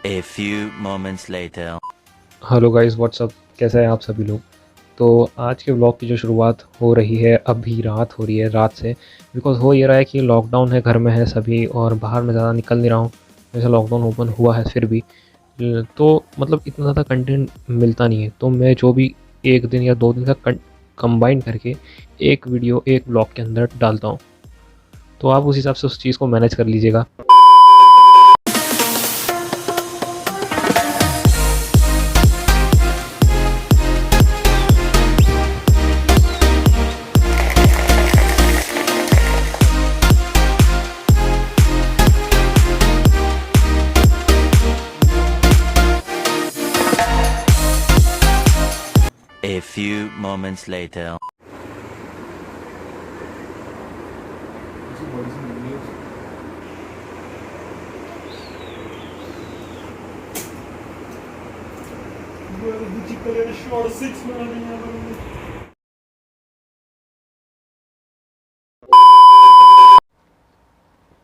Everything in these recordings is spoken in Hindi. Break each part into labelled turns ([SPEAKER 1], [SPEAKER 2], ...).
[SPEAKER 1] A few moments later.
[SPEAKER 2] Hello guys what's up, कैसे हैं आप सभी लोग। तो आज के व्लॉग की जो शुरुआत हो रही है, अभी रात हो रही है रात से। बिकॉज़ हो ये रहा है कि लॉकडाउन है, घर में है सभी और बाहर मैं ज़्यादा निकल नहीं रहा हूँ। वैसे लॉकडाउन ओपन हुआ है फिर भी तो मतलब इतना ज़्यादा कंटेंट मिलता नहीं है, तो मैं जो भी 1 दिन या 2 दिन का कंबाइन करके एक वीडियो एक व्लॉग के अंदर डालता हूँ। तो आप उस हिसाब से उस चीज़ को मैनेज कर लीजिएगा।
[SPEAKER 1] A few moments later.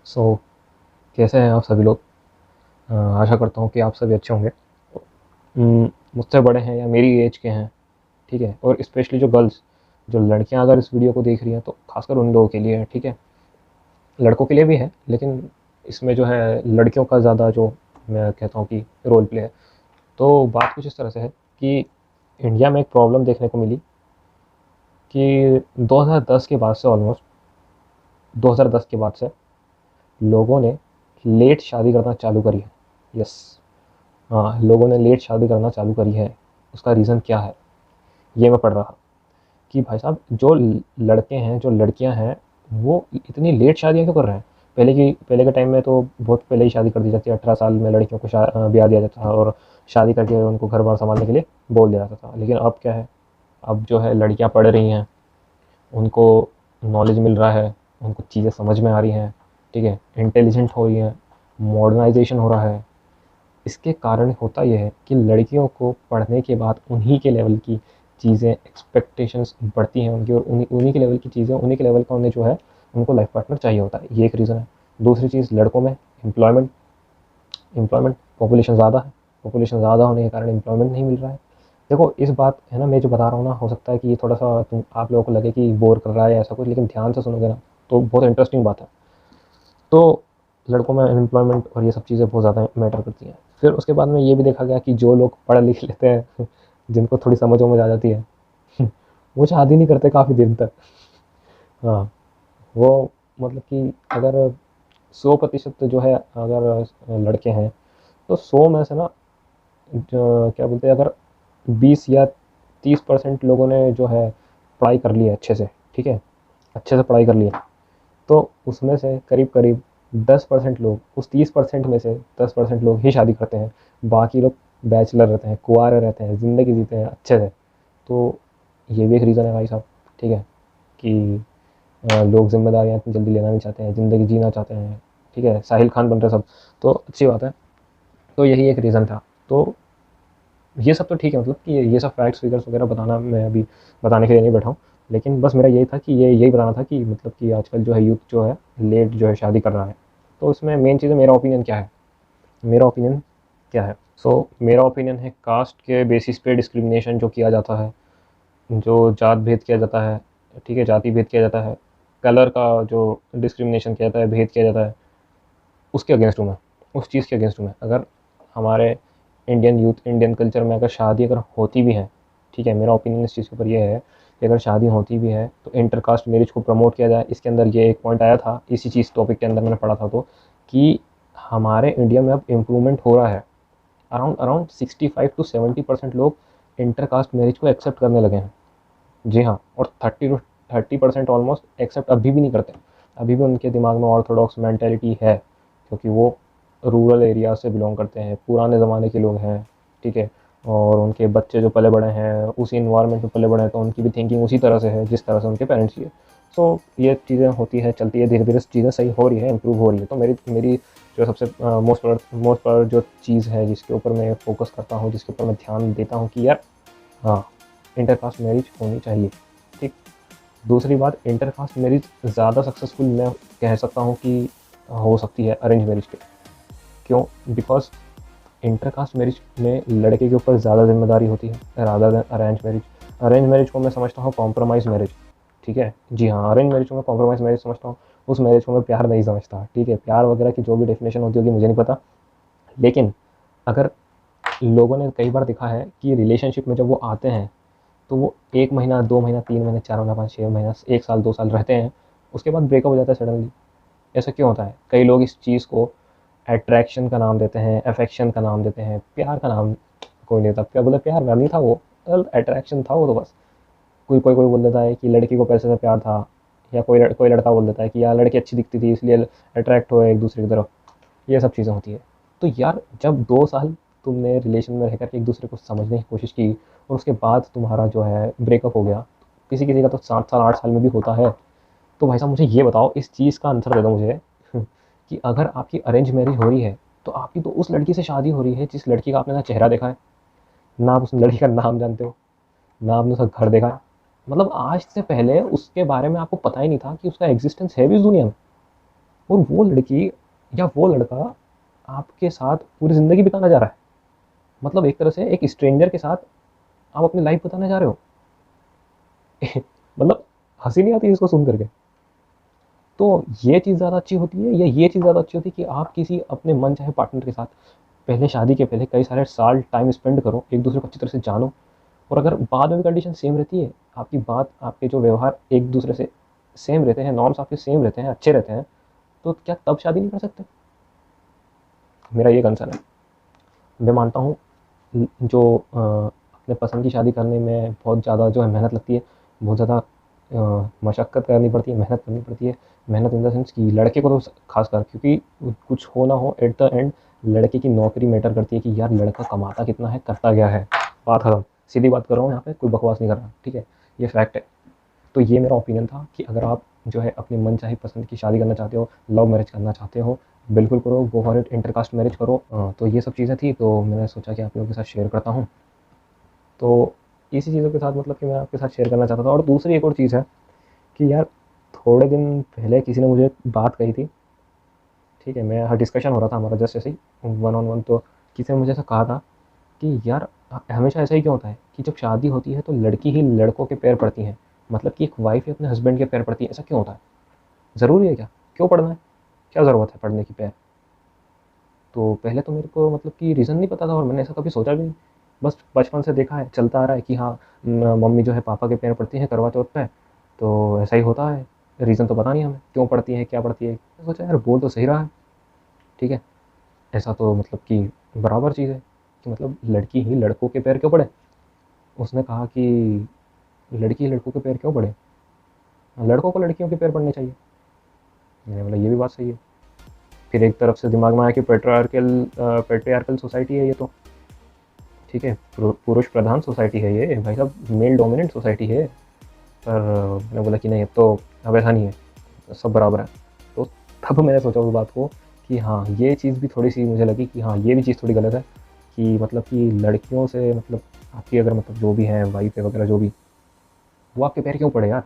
[SPEAKER 2] सो कैसे हैं आप सभी लोग। आशा करता हूँ कि आप सभी अच्छे होंगे। मुझसे बड़े हैं या मेरी एज के हैं, ठीक है। और स्पेशली जो गर्ल्स, जो लड़कियां अगर इस वीडियो को देख रही हैं तो खासकर उन लोगों के लिए है, ठीक है। लड़कों के लिए भी है, लेकिन इसमें जो है लड़कियों का ज़्यादा जो मैं कहता हूँ कि रोल प्ले है। तो बात कुछ इस तरह से है कि इंडिया में एक प्रॉब्लम देखने को मिली कि 2010 के बाद से, ऑलमोस्ट 2010 के बाद से लोगों ने लेट शादी करना चालू करी है। यस, हाँ, लोगों ने लेट शादी करना चालू करी है। उसका रीज़न क्या है, ये मैं पढ़ रहा कि भाई साहब जो लड़के हैं, जो लड़कियां हैं, वो इतनी लेट शादियां क्यों कर रहे हैं। पहले के टाइम में तो बहुत पहले ही शादी कर दी जाती है। 18 साल में लड़कियों को ब्याह दिया जाता था और शादी करके उनको घर बार संभालने के लिए बोल दिया जाता था। लेकिन अब क्या है, अब जो है लड़कियां पढ़ रही हैं, उनको नॉलेज मिल रहा है, उनको चीज़ें समझ में आ रही हैं, ठीक है, इंटेलिजेंट हो रही हैं, मॉडर्नाइजेशन हो रहा है। इसके कारण होता यह है कि लड़कियों को पढ़ने के बाद उन्हीं के लेवल की चीज़ें, एक्सपेक्टेशंस बढ़ती हैं उनकी, और उन्हीं उन्हीं के लेवल की चीज़ें, उन्हीं के लेवल का उन्हें जो है उनको लाइफ पार्टनर चाहिए होता है। ये एक रीज़न है। दूसरी चीज़, लड़कों में एम्प्लॉयमेंट एम्प्लॉयमेंट पॉपुलेशन ज़्यादा है। पॉपुलेशन ज़्यादा होने के कारण एम्प्लॉयमेंट नहीं मिल रहा है। देखो इस बात है ना, मैं जो बता रहा हूँ ना, हो सकता है कि ये थोड़ा सा आप लोगों को लगे कि बोर कर रहा है या ऐसा कुछ, लेकिन ध्यान से सुनोगे ना तो बहुत इंटरेस्टिंग बात है। तो लड़कों में अनएम्प्लॉयमेंट और ये सब चीज़ें बहुत ज़्यादा मैटर करती हैं। फिर उसके बाद में ये भी देखा गया कि जो लोग पढ़ लिख लेते हैं जिनको थोड़ी समझ वमझ आ जाती है वो शादी नहीं करते काफ़ी दिन तक। हाँ, वो मतलब कि अगर 100% जो है, अगर लड़के हैं तो 100 में से ना, जो क्या बोलते हैं, अगर 20 या 30% लोगों ने जो है पढ़ाई कर ली है अच्छे से, ठीक है, अच्छे से पढ़ाई कर ली है, तो उसमें से करीब करीब 10% लोग, उस 30% में से 10% लोग ही शादी करते हैं। बाकी लोग बैचलर रहते हैं, कुंवारे रहते हैं, ज़िंदगी जीते हैं अच्छे से। तो ये भी एक रीज़न है भाई साहब, ठीक है, कि लोग ज़िम्मेदारियाँ इतनी जल्दी लेना नहीं चाहते हैं, ज़िंदगी जीना चाहते हैं, ठीक है। साहिल खान बन रहे सब, तो अच्छी बात है। तो यही एक रीज़न था। तो ये सब तो ठीक है, मतलब कि ये सब फैक्ट्स फिगर्स वगैरह बताना, मैं अभी बताने के लिए नहीं बैठा हूँ। लेकिन बस मेरा यही था कि ये यही बताना था कि मतलब कि आजकल जो है यूथ जो है लेट जो है शादी कर रहा है। तो इसमें मेन चीज़ है, मेरा ओपिनियन क्या है। मेरा ओपिनियन क्या है, मेरा ओपिनियन है, कास्ट के बेसिस पे डिस्क्रिमिनेशन जो किया जाता है, जो जात भेद किया जाता है, ठीक है, जाति भेद किया जाता है, कलर का जो डिस्क्रिमिनेशन किया जाता है, भेद किया जाता है, उसके अगेंस्ट हूँ मैं। उस चीज़ के अगेंस्ट हूँ मैं। अगर हमारे इंडियन यूथ, इंडियन कल्चर में अगर शादी अगर होती भी है, ठीक है, मेरा ओपिनियन इस चीज़ के ऊपर ये है कि अगर शादी होती भी है तो इंटरकास्ट मैरिज को प्रमोट किया जाए। इसके अंदर ये एक पॉइंट आया था, इसी चीज़ टॉपिक के अंदर मैंने पढ़ा था, तो कि हमारे इंडिया में अब इम्प्रूवमेंट हो रहा है। अराउंड अराउंड 65 to 70% लोग इंटरकास्ट मैरिज को एक्सेप्ट करने लगे हैं। जी हाँ, और 30% ऑलमोस्ट एक्सेप्ट अभी भी नहीं करते। अभी भी उनके दिमाग में ऑर्थोडॉक्स मैंटेलिटी है, क्योंकि वो रूरल एरिया से बिलोंग करते हैं, पुराने ज़माने के लोग हैं, ठीक है। और उनके बच्चे जो पले बड़े हैं उसी इन्वायरमेंट में पले बड़े हैं, तो उनकी भी थिंकिंग उसी तरह से है जिस तरह से उनके पेरेंट्स की है। सो ये चीज़ें होती है, चलती है, धीरे धीरे चीज़ें सही हो रही है, इम्प्रूव हो रही है। तो मेरी मेरी जो सबसे मोस्ट पर जो चीज़ है जिसके ऊपर मैं फोकस करता हूँ, जिसके ऊपर मैं ध्यान देता हूँ कि यार हाँ, इंटरकास्ट मैरिज होनी चाहिए, ठीक। दूसरी बात, इंटरकास्ट मैरिज ज़्यादा सक्सेसफुल मैं कह सकता हूँ कि हो सकती है अरेंज मैरिज के। क्यों? बिकॉज इंटरकास्ट मैरिज में लड़के के ऊपर ज़्यादा जिम्मेदारी होती है rather than arrange marriage. Arrange marriage को मैं समझता हूँ कॉम्प्रोमाइज़ मैरिज, ठीक है जी हाँ, अरेंज मैरिज को मैं कॉम्प्रोमाइज़ मैरिज समझता हूँ, उस मैरिज को मैं प्यार नहीं समझता, ठीक है। प्यार वगैरह की जो भी डेफिनेशन होती होगी मुझे नहीं पता, लेकिन अगर लोगों ने कई बार देखा है कि रिलेशनशिप में जब वो आते हैं तो वो 1 महीना, 2 महीना, 3 महीने, 4 महीना, 5, 6 महीना, 1 साल, 2 साल रहते हैं, उसके बाद ब्रेकअप हो जाता है सडनली। ऐसा क्यों होता है? कई लोग इस चीज़ को अट्रैक्शन का नाम देते हैं, अफेक्शन का नाम देते हैं, प्यार का नाम कोई नहीं देता। क्या बोले, प्यार व्यार नहीं था वो, अट्रैक्शन था वो तो बस। कोई बोल देता है कि लड़की को पैसे से प्यार था, या कोई लड़का बोल देता है कि यार लड़की अच्छी दिखती थी इसलिए अट्रैक्ट हुए एक दूसरे की तरफ। ये सब चीज़ें होती है। तो यार जब 2 साल तुमने रिलेशन में रह कर के एक दूसरे को समझने की कोशिश की और उसके बाद तुम्हारा जो है ब्रेकअप हो गया, किसी किसी का तो 7 साल 8 साल में भी होता है। तो भाई साहब मुझे ये बताओ, इस चीज़ का आंसर दे दो मुझे कि अगर आपकी अरेंज मैरिज हो रही है तो आपकी तो उस लड़की से शादी हो रही है जिस लड़की का आपने ना चेहरा देखा है, ना आप उस लड़की का नाम जानते हो, ना आपने उसका घर देखा है। मतलब आज से पहले उसके बारे में आपको पता ही नहीं था कि उसका एग्जिस्टेंस है भी इस दुनिया में। और वो लड़की या वो लड़का आपके साथ पूरी ज़िंदगी बिताना जा रहा है। मतलब एक तरह से एक स्ट्रेंजर के साथ आप अपनी लाइफ बताने जा रहे हो। मतलब हंसी नहीं आती इसको सुन करके। तो ये चीज़ ज़्यादा अच्छी होती है या ये चीज़ ज़्यादा अच्छी होती है कि आप किसी अपने मन चाहे पार्टनर के साथ पहले शादी के पहले कई सारे साल टाइम स्पेंड करो, एक दूसरे को अच्छी तरह से जानो, और अगर बाद में भी कंडीशन सेम रहती है, आपकी बात, आपके जो व्यवहार एक दूसरे से सेम रहते हैं, नॉर्म्स आपके सेम रहते हैं, अच्छे रहते हैं, तो क्या तब शादी नहीं कर सकते? मेरा ये कंसर्न है। मैं मानता हूँ जो अपने पसंद की शादी करने में बहुत ज़्यादा जो है मेहनत लगती है, बहुत ज़्यादा मशक्क़त करनी पड़ती है, मेहनत करनी पड़ती है। मेहनत इन द सेंस कि लड़के को तो ख़ासकर, क्योंकि कुछ हो ना हो एट द एंड लड़के की नौकरी मैटर करती है कि यार लड़का कमाता कितना है, करता क्या है। बात ख़त्म। सीधी बात कर रहा हूँ यहाँ पे, कोई बकवास नहीं कर रहा, ठीक है? ये फैक्ट है। तो ये मेरा ओपिनियन था कि अगर आप जो है अपनी मनचाही पसंद की शादी करना चाहते हो, लव मैरिज करना चाहते हो, बिल्कुल करो, go for it, intercaste marriage करो। तो ये सब चीज़ें थी, तो मैंने सोचा कि आप लोगों के साथ शेयर करता हूँ। तो इसी चीज़ों के साथ मतलब कि मैं आपके साथ शेयर करना चाहता था। और दूसरी एक और चीज़ है कि यार थोड़े दिन पहले किसी ने मुझे बात कही थी, ठीक है? मैं हाँ, डिस्कशन हो रहा था हमारा जस्ट ऐसे ही वन ऑन वन। तो किसी ने मुझे ऐसा कहा था कि यार हमेशा ऐसा ही क्यों होता है कि जब शादी होती है तो लड़की ही लड़कों के पैर पड़ती हैं, मतलब कि एक वाइफ ही अपने हस्बैंड के पैर पड़ती है, ऐसा क्यों होता है? ज़रूरी है क्या? क्यों पढ़ना है? क्या ज़रूरत है पढ़ने की पैर? तो पहले तो मेरे को मतलब कि रीज़न नहीं पता था और मैंने ऐसा कभी सोचा भी नहीं। बस बचपन से देखा है, चलता आ रहा है कि हाँ, मम्मी जो है पापा के पैर पड़ती हैं करवा चौथ पे, तो ऐसा ही होता है। रीज़न तो पता नहीं हमें, क्यों पड़ती है, क्या पड़ती है? मैंने सोचा यार बोल तो सही रहा है, ठीक है? ऐसा तो मतलब कि बराबर चीज़ है कि मतलब लड़की ही लड़कों के पैर क्यों पड़े? उसने कहा कि लड़की ही लड़कों के पैर क्यों पड़े? लड़कों को लड़कियों के पैर पड़ने चाहिए। मैंने बोला ये भी बात सही है। फिर एक तरफ से दिमाग में आया कि पैट्रियार्कल सोसाइटी है ये तो, ठीक है? पुरुष प्रधान सोसाइटी है ये, भाई साहब मेल डोमिनेंट सोसाइटी है। पर मैंने बोला कि नहीं, अब ऐसा नहीं है, सब बराबर है। तो तब मैंने सोचा उस बात को कि हाँ, ये चीज़ भी थोड़ी-सी मुझे लगी कि हाँ, ये भी चीज़ थोड़ी गलत है कि मतलब कि लड़कियों से मतलब आपकी अगर मतलब जो भी हैं वाइफ़ है वगैरह जो भी, वो आपके पैर क्यों पड़े यार?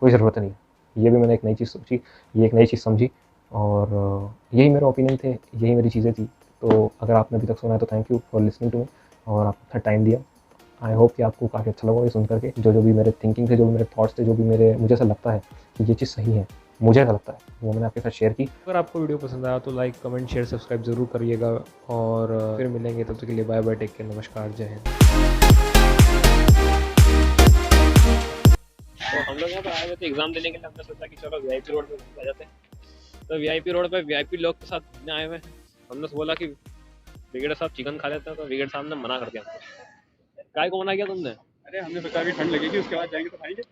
[SPEAKER 2] कोई ज़रूरत नहीं है। ये भी मैंने एक नई चीज़ सोची, ये एक नई चीज़ समझी, और यही मेरे ओपिनियन थे, यही मेरी चीज़ें थी। तो अगर आपने अभी तक सुना है तो thank you for listening to me, और आपने अपना टाइम दिया। आई होप कि आपको काफ़ी अच्छा लगा ये सुन कर के, जो भी मेरे थिंकिंग थे, जो भी मेरे थॉट्स थे, जो भी मुझे ऐसा लगता है कि ये चीज़ सही है, मुझे ऐसा लगता है, वो मैंने आपके साथ शेयर की। अगर आपको वीडियो पसंद आया तो लाइक, कमेंट, शेयर, सब्सक्राइब ज़रूर करिएगा, और फिर मिलेंगे, तब तक के लिए बाय बाय, टेक केयर, नमस्कार, जय हिंद।
[SPEAKER 3] तो हम लोग यहाँ पे आए हुए थे एग्जाम देने के लिए। हमने सोचा कि चलो वीआईपी रोड पे घूमने आ जाते हैं। तो वीआईपी रोड पे वीआईपी लोग के साथ घूमने आए हुए हैं। हमने बोला कि ब्रिगेडियर साहब चिकन खा लेते हैं, तो ब्रिगेडियर साहब ने मना कर दिया। काय को मना किया तुमने?
[SPEAKER 4] अरे हमने सोचा अभी ठंड लगेगी उसके बाद जाएंगे तो खाएंगे।